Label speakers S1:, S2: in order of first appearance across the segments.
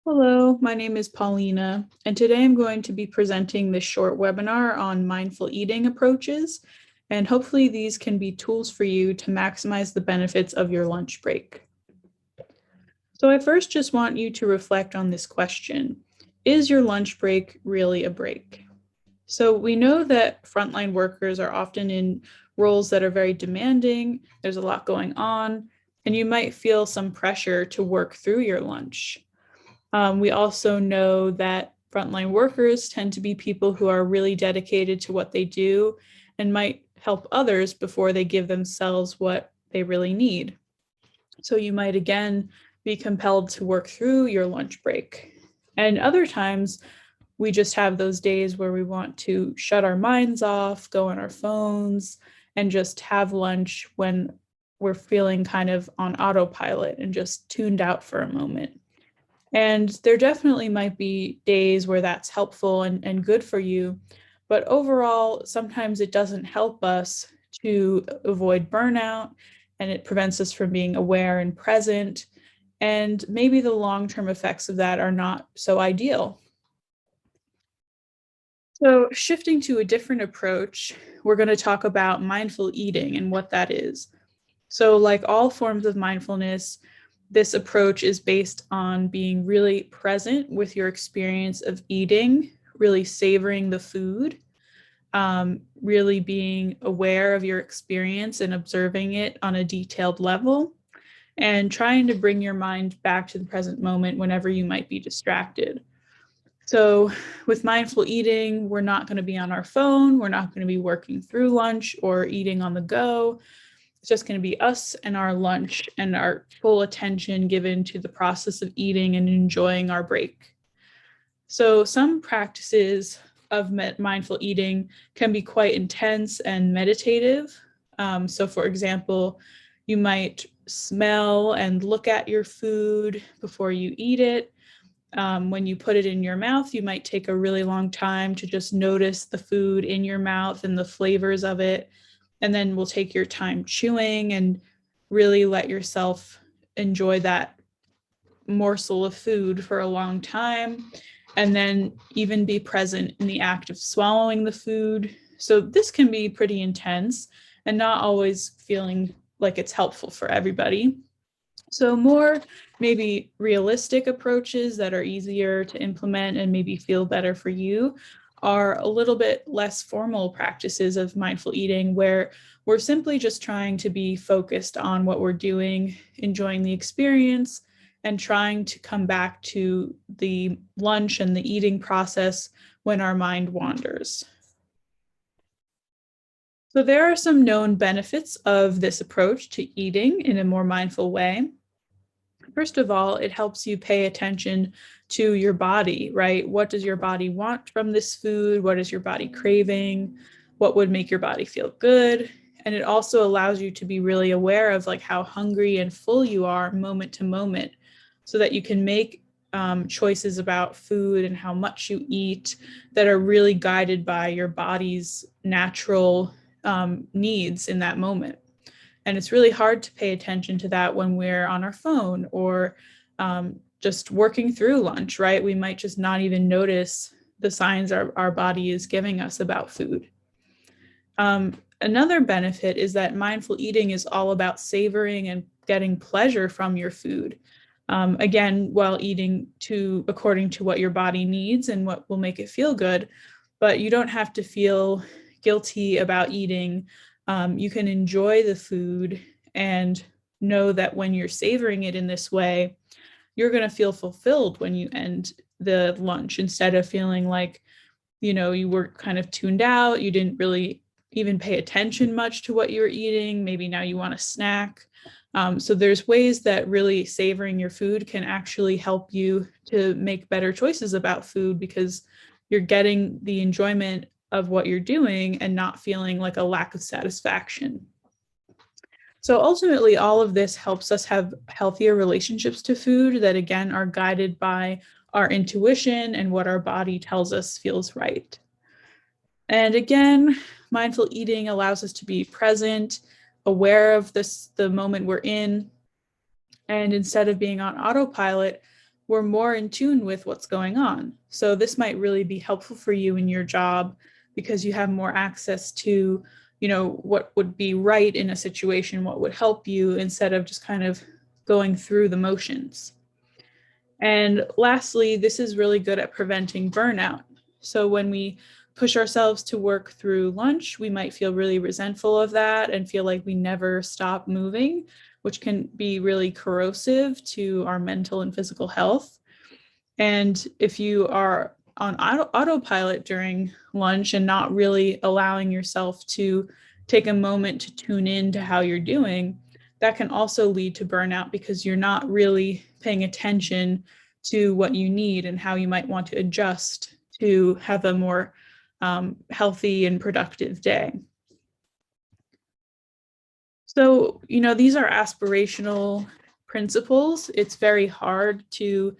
S1: Hello, my name is Paulina, and today I'm going to be presenting this short webinar on mindful eating approaches, and hopefully these can be tools for you to maximize the benefits of your lunch break. So I first just want you to reflect on this question. Is your lunch break really a break? So we know that frontline workers are often in roles that are very demanding, there's a lot going on, and you might feel some pressure to work through your lunch. We also know that frontline workers tend to be people who are really dedicated to what they do and might help others before they give themselves what they really need. So you might again be compelled to work through your lunch break. And other times, we just have those days where we want to shut our minds off, go on our phones, and just have lunch when we're feeling kind of on autopilot and just tuned out for a moment. And there definitely might be days where that's helpful and good for you. But overall, sometimes it doesn't help us to avoid burnout and it prevents us from being aware and present. And maybe the long term effects of that are not so ideal. So, shifting to a different approach, we're going to talk about mindful eating and what that is. So, like all forms of mindfulness, this approach is based on being really present with your experience of eating, really savoring the food, really being aware of your experience and observing it on a detailed level, and trying to bring your mind back to the present moment whenever you might be distracted. So, with mindful eating, we're not going to be on our phone, we're not going to be working through lunch or eating on the go. It's just going to be us and our lunch and our full attention given to the process of eating and enjoying our break. So, some practices of mindful eating can be quite intense and meditative. So, for example, you might smell and look at your food before you eat it. When you put it in your mouth, you might take a really long time to just notice the food in your mouth and the flavors of it. And then we'll take your time chewing and really let yourself enjoy that morsel of food for a long time. And then even be present in the act of swallowing the food. So this can be pretty intense and not always feeling like it's helpful for everybody. So, more maybe realistic approaches that are easier to implement and maybe feel better for you are a little bit less formal practices of mindful eating where we're simply just trying to be focused on what we're doing, enjoying the experience, and trying to come back to the lunch and the eating process when our mind wanders. So, there are some known benefits of this approach to eating in a more mindful way. First of all, it helps you pay attention to your body, right? What does your body want from this food? What is your body craving? What would make your body feel good? And it also allows you to be really aware of like how hungry and full you are moment to moment so that you can make choices about food and how much you eat that are really guided by your body's natural needs in that moment. And it's really hard to pay attention to that when we're on our phone or just working through lunch, right? We might just not even notice the signs our body is giving us about food. Another benefit is that mindful eating is all about savoring and getting pleasure from your food. Again, while eating according to what your body needs and what will make it feel good, but you don't have to feel guilty about eating. You can enjoy the food and know that when you're savoring it in this way, you're going to feel fulfilled when you end the lunch instead of feeling like, you were kind of tuned out. You didn't really even pay attention much to what you were eating. Maybe now you want a snack. So there's ways that really savoring your food can actually help you to make better choices about food because you're getting the enjoyment of what you're doing and not feeling like a lack of satisfaction. So ultimately, all of this helps us have healthier relationships to food that, again, are guided by our intuition and what our body tells us feels right. And again, mindful eating allows us to be present, aware of the moment we're in. And instead of being on autopilot, we're more in tune with what's going on. So this might really be helpful for you in your job because you have more access to, what would be right in a situation, what would help you, instead of just kind of going through the motions. And lastly, this is really good at preventing burnout. So when we push ourselves to work through lunch, we might feel really resentful of that and feel like we never stop moving, which can be really corrosive to our mental and physical health. And if you are on autopilot during lunch and not really allowing yourself to take a moment to tune in to how you're doing, that can also lead to burnout because you're not really paying attention to what you need and how you might want to adjust to have a more healthy and productive day. So, these are aspirational principles. It's very hard to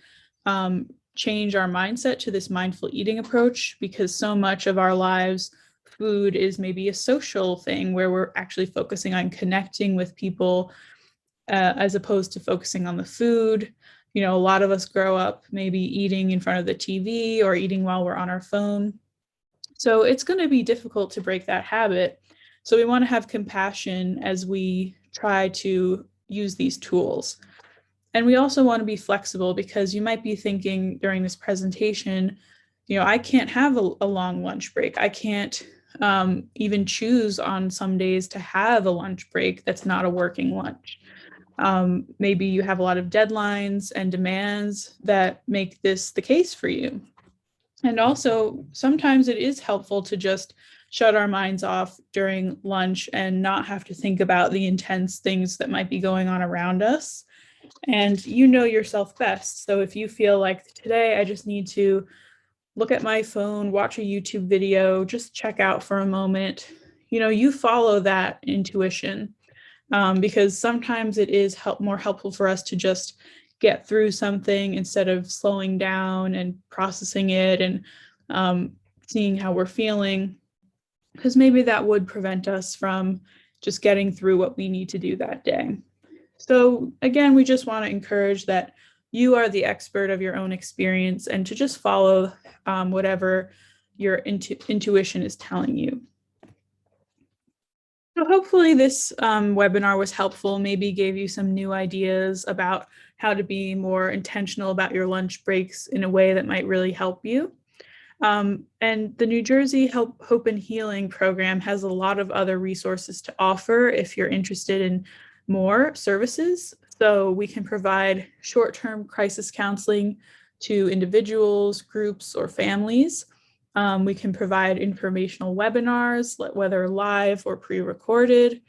S1: change our mindset to this mindful eating approach because so much of our lives, food is maybe a social thing where we're actually focusing on connecting with people as opposed to focusing on the food. A lot of us grow up maybe eating in front of the TV or eating while we're on our phone. So it's going to be difficult to break that habit. So we want to have compassion as we try to use these tools. And we also want to be flexible because you might be thinking during this presentation, I can't have a long lunch break. I can't even choose on some days to have a lunch break that's not a working lunch. Maybe you have a lot of deadlines and demands that make this the case for you. And also, sometimes it is helpful to just shut our minds off during lunch and not have to think about the intense things that might be going on around us. And you know yourself best. So if you feel like today I just need to look at my phone, watch a YouTube video, just check out for a moment, you follow that intuition. Because sometimes it is more helpful for us to just get through something instead of slowing down and processing it and seeing how we're feeling, because maybe that would prevent us from just getting through what we need to do that day. So again, we just want to encourage that you are the expert of your own experience and to just follow whatever your intuition is telling you. So hopefully this webinar was helpful, maybe gave you some new ideas about how to be more intentional about your lunch breaks in a way that might really help you. And the New Jersey Hope and Healing program has a lot of other resources to offer if you're interested in more services. So we can provide short-term crisis counseling to individuals, groups, or families. We can provide informational webinars, whether live or pre-recorded.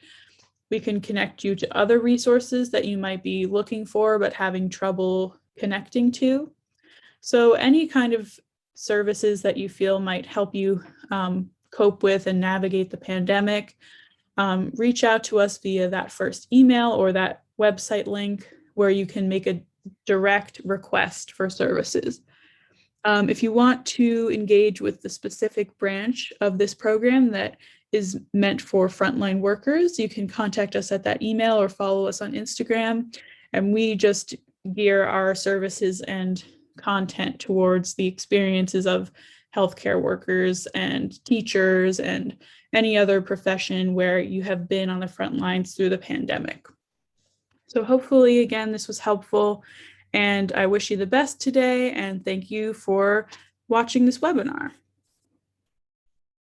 S1: We can connect you to other resources that you might be looking for but having trouble connecting to. So any kind of services that you feel might help you cope with and navigate the pandemic, reach out to us via that first email or that website link where you can make a direct request for services. If you want to engage with the specific branch of this program that is meant for frontline workers, you can contact us at that email or follow us on Instagram. And we just gear our services and content towards the experiences of healthcare workers and teachers and any other profession where you have been on the front lines through the pandemic. So hopefully, again, this was helpful. And I wish you the best today, and thank you for watching this webinar.